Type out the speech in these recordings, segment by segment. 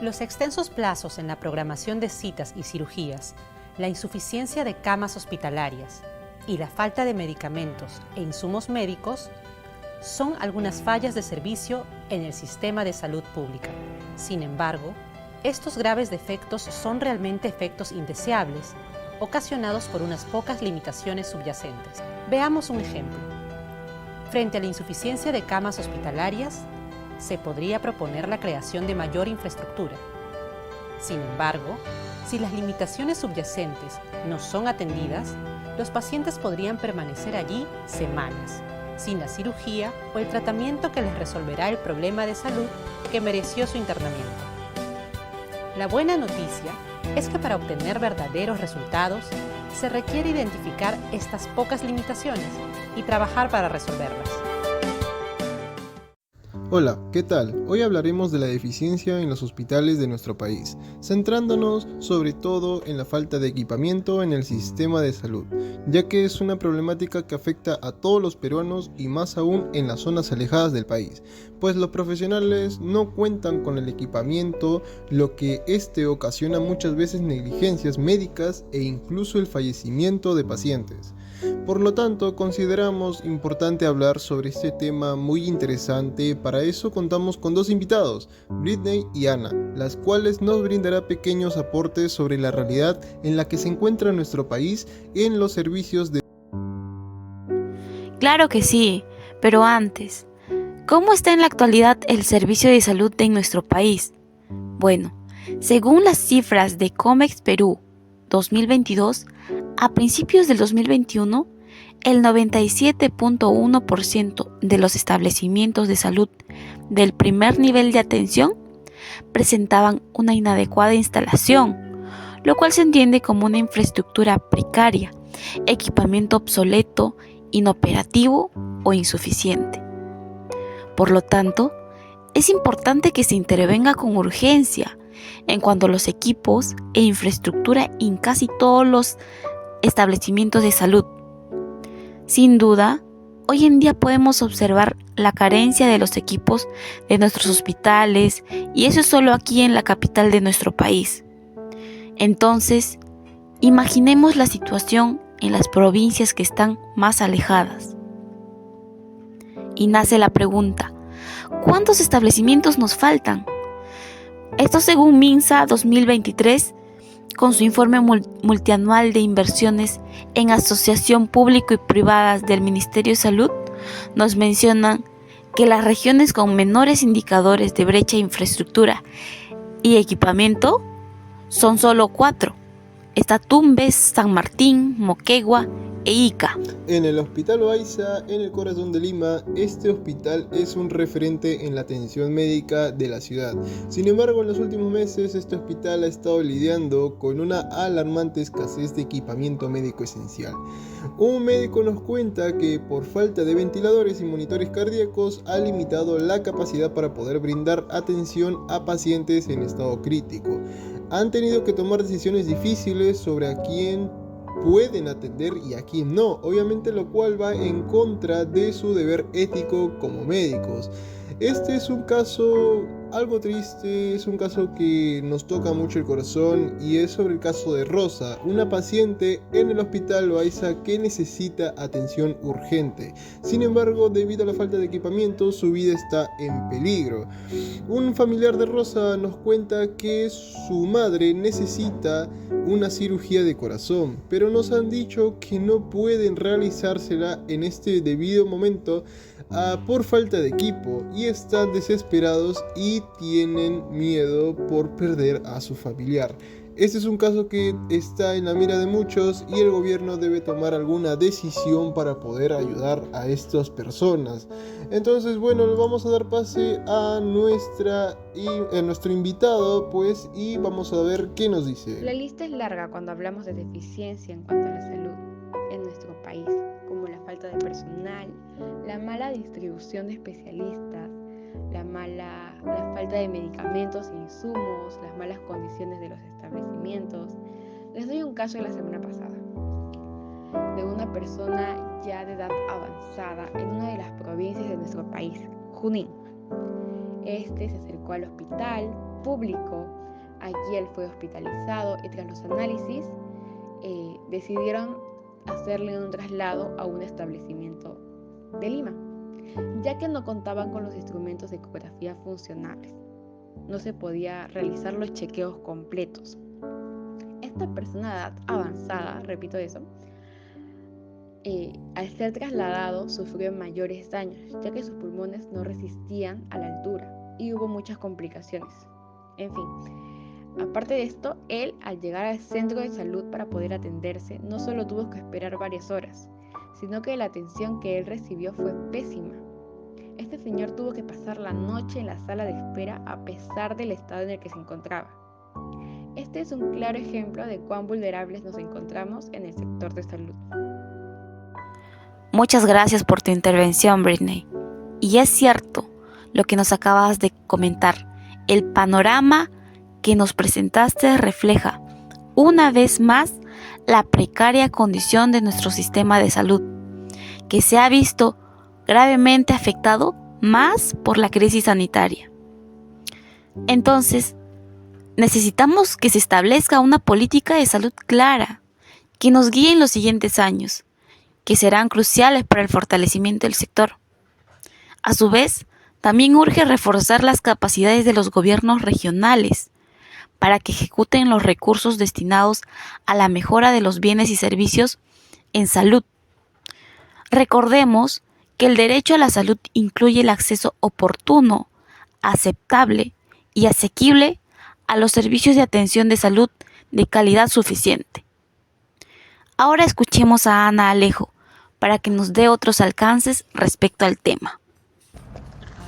Los extensos plazos en la programación de citas y cirugías, la insuficiencia de camas hospitalarias y la falta de medicamentos e insumos médicos son algunas fallas de servicio en el sistema de salud pública. Sin embargo, estos graves defectos son realmente efectos indeseables, ocasionados por unas pocas limitaciones subyacentes. Veamos un ejemplo. Frente a la insuficiencia de camas hospitalarias, se podría proponer la creación de mayor infraestructura. Sin embargo, si las limitaciones subyacentes no son atendidas, los pacientes podrían permanecer allí semanas, sin la cirugía o el tratamiento que les resolverá el problema de salud que mereció su internamiento. La buena noticia es que para obtener verdaderos resultados, se requiere identificar estas pocas limitaciones y trabajar para resolverlas. Hola, ¿qué tal? Hoy hablaremos de la deficiencia en los hospitales de nuestro país, centrándonos sobre todo en la falta de equipamiento en el sistema de salud, ya que es una problemática que afecta a todos los peruanos y más aún en las zonas alejadas del país, pues los profesionales no cuentan con el equipamiento, lo que ocasiona muchas veces negligencias médicas e incluso el fallecimiento de pacientes. Por lo tanto, consideramos importante hablar sobre este tema muy interesante. Para eso contamos con dos invitados, Britney y Ana, las cuales nos brindará pequeños aportes sobre la realidad en la que se encuentra nuestro país en los servicios de... Claro que sí, pero antes, ¿cómo está en la actualidad el servicio de salud en nuestro país? Bueno, según las cifras de COMEX Perú 2022, a principios del 2021, el 97.1% de los establecimientos de salud del primer nivel de atención presentaban una inadecuada instalación, lo cual se entiende como una infraestructura precaria, equipamiento obsoleto, inoperativo o insuficiente. Por lo tanto, es importante que se intervenga con urgencia en cuanto a los equipos e infraestructura en casi todos los establecimientos de salud. Sin duda, hoy en día podemos observar la carencia de los equipos de nuestros hospitales, y eso es solo aquí en la capital de nuestro país. Entonces, imaginemos la situación en las provincias que están más alejadas. Y nace la pregunta, ¿cuántos establecimientos nos faltan? Esto según MINSA 2023, con su informe multianual de inversiones en asociación público y privadas del Ministerio de Salud, nos mencionan que las regiones con menores indicadores de brecha de infraestructura y equipamiento son solo 4. Está Tumbes, San Martín, Moquegua e Ica. En el Hospital Loaiza, en el corazón de Lima, este hospital es un referente en la atención médica de la ciudad. Sin embargo, en los últimos meses, este hospital ha estado lidiando con una alarmante escasez de equipamiento médico esencial. Un médico nos cuenta que por falta de ventiladores y monitores cardíacos ha limitado la capacidad para poder brindar atención a pacientes en estado crítico. Han tenido que tomar decisiones difíciles sobre a quién pueden atender y a quién no, obviamente, lo cual va en contra de su deber ético como médicos. Este es un caso algo triste, es un caso que nos toca mucho el corazón, y es sobre el caso de Rosa, una paciente en el Hospital Loaiza que necesita atención urgente. Sin embargo, debido a la falta de equipamiento, su vida está en peligro. Un familiar de Rosa nos cuenta que su madre necesita una cirugía de corazón, pero nos han dicho que no pueden realizársela en este debido momento por falta de equipo, y están desesperados y tienen miedo por perder a su familiar. Este es un caso que está en la mira de muchos, y el gobierno debe tomar alguna decisión para poder ayudar a estas personas. Entonces, bueno, le vamos a dar pase a nuestro invitado, pues, y vamos a ver qué nos dice. La lista es larga cuando hablamos de deficiencia en cuanto a la salud en nuestro país, como la falta de personal, la mala distribución de especialistas, la falta de medicamentos e insumos, las malas condiciones de los establecimientos. Les doy un caso de la semana pasada, de una persona ya de edad avanzada en una de las provincias de nuestro país, Junín. Se acercó al hospital público. Allí él fue hospitalizado y tras los análisis decidieron hacerle un traslado a un establecimiento de Lima, ya que no contaban con los instrumentos de ecografía funcionales. No se podía realizar los chequeos completos. Esta persona de edad avanzada, repito eso, al ser trasladado sufrió mayores daños, ya que sus pulmones no resistían a la altura y hubo muchas complicaciones. En fin, aparte de esto, él al llegar al centro de salud para poder atenderse, no solo tuvo que esperar varias horas, sino que la atención que él recibió fue pésima. Este señor tuvo que pasar la noche en la sala de espera a pesar del estado en el que se encontraba. Este es un claro ejemplo de cuán vulnerables nos encontramos en el sector de salud. Muchas gracias por tu intervención, Britney. Y es cierto lo que nos acabas de comentar. El panorama que nos presentaste refleja una vez más la precaria condición de nuestro sistema de salud, que se ha visto gravemente afectado más por la crisis sanitaria. Entonces, necesitamos que se establezca una política de salud clara, que nos guíe en los siguientes años, que serán cruciales para el fortalecimiento del sector. A su vez, también urge reforzar las capacidades de los gobiernos regionales para que ejecuten los recursos destinados a la mejora de los bienes y servicios en salud. Recordemos que el derecho a la salud incluye el acceso oportuno, aceptable y asequible a los servicios de atención de salud de calidad suficiente. Ahora escuchemos a Ana Alejo para que nos dé otros alcances respecto al tema.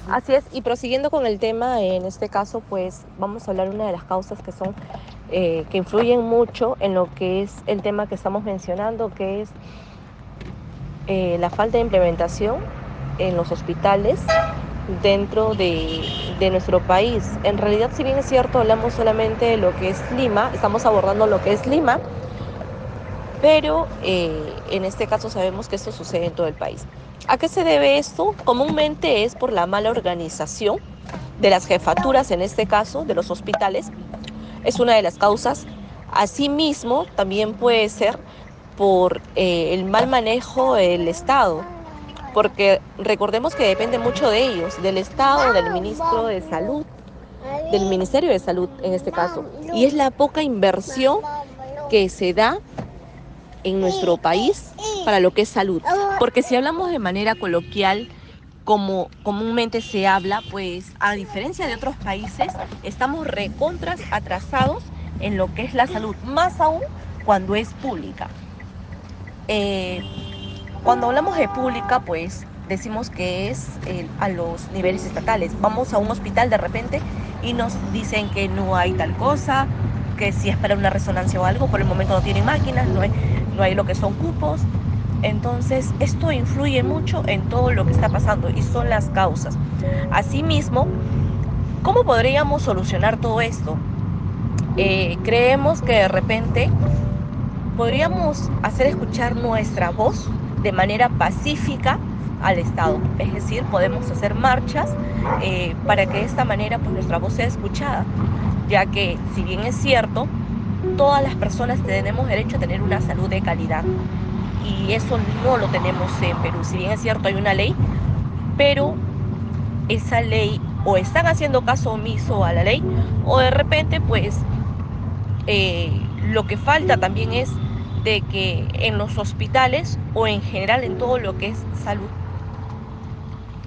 Así es, y prosiguiendo con el tema, en este caso pues vamos a hablar de una de las causas que son que influyen mucho en lo que es el tema que estamos mencionando, que es la falta de implementación en los hospitales dentro de nuestro país. En realidad, si bien es cierto, hablamos solamente de lo que es Lima, estamos abordando lo que es Lima, pero en este caso sabemos que esto sucede en todo el país. ¿A qué se debe esto? Comúnmente es por la mala organización de las jefaturas, en este caso, de los hospitales. Es una de las causas. Asimismo, también puede ser por el mal manejo del Estado, porque recordemos que depende mucho de ellos, del Estado, del Ministro de Salud, del Ministerio de Salud en este caso. Y es la poca inversión que se da en nuestro país para lo que es salud. Porque si hablamos de manera coloquial, como comúnmente se habla, pues a diferencia de otros países, estamos recontras atrasados en lo que es la salud, más aún cuando es pública. Cuando hablamos de pública, pues decimos que es a los niveles estatales. Vamos a un hospital de repente y nos dicen que no hay tal cosa, que si es para una resonancia o algo, por el momento no tienen máquinas, no hay lo que son cupos. Entonces, esto influye mucho en todo lo que está pasando y son las causas. Asimismo, ¿cómo podríamos solucionar todo esto? Creemos que de repente podríamos hacer escuchar nuestra voz de manera pacífica al Estado. Es decir, podemos hacer marchas para que de esta manera pues, nuestra voz sea escuchada, ya que, si bien es cierto, todas las personas tenemos derecho a tener una salud de calidad. Y eso no lo tenemos en Perú. Si bien es cierto, hay una ley, pero esa ley o están haciendo caso omiso a la ley, o de repente, pues, lo que falta también es de que en los hospitales o en general en todo lo que es salud,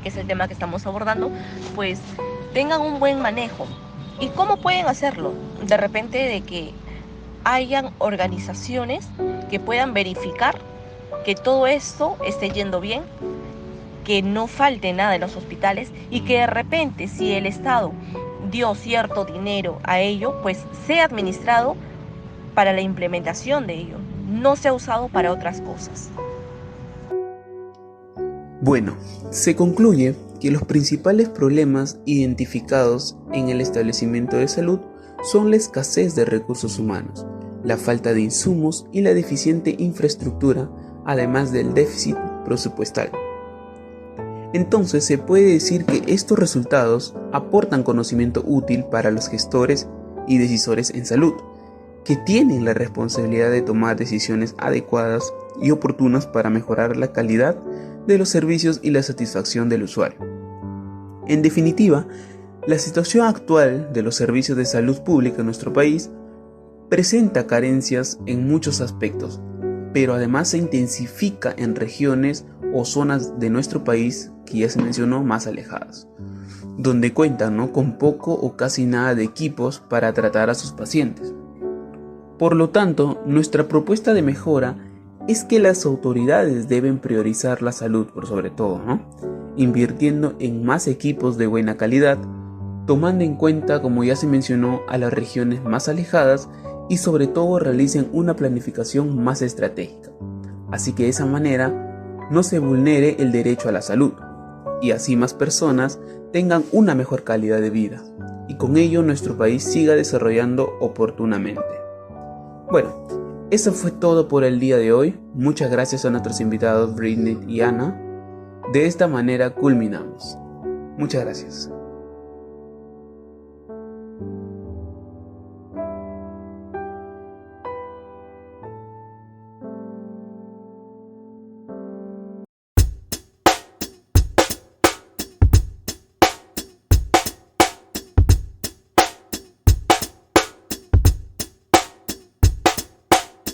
que es el tema que estamos abordando, pues tengan un buen manejo. ¿Y cómo pueden hacerlo? De repente de que hayan organizaciones que puedan verificar que todo esto esté yendo bien, que no falte nada en los hospitales y que de repente si el Estado dio cierto dinero a ello, pues sea administrado para la implementación de ello, no sea usado para otras cosas. Bueno, se concluye que los principales problemas identificados en el establecimiento de salud son la escasez de recursos humanos, la falta de insumos y la deficiente infraestructura, además del déficit presupuestal. Entonces se puede decir que estos resultados aportan conocimiento útil para los gestores y decisores en salud, que tienen la responsabilidad de tomar decisiones adecuadas y oportunas para mejorar la calidad de los servicios y la satisfacción del usuario. En definitiva, la situación actual de los servicios de salud pública en nuestro país presenta carencias en muchos aspectos, pero además se intensifica en regiones o zonas de nuestro país que ya se mencionó más alejadas, donde cuentan con poco o casi nada de equipos para tratar a sus pacientes. Por lo tanto, nuestra propuesta de mejora es que las autoridades deben priorizar la salud por sobre todo, invirtiendo en más equipos de buena calidad, tomando en cuenta, como ya se mencionó, a las regiones más alejadas y sobre todo realicen una planificación más estratégica, así que de esa manera no se vulnere el derecho a la salud y así más personas tengan una mejor calidad de vida y con ello nuestro país siga desarrollando oportunamente. Bueno, eso fue todo por el día de hoy. Muchas gracias a nuestros invitados Britney y Ana. De esta manera culminamos. Muchas gracias.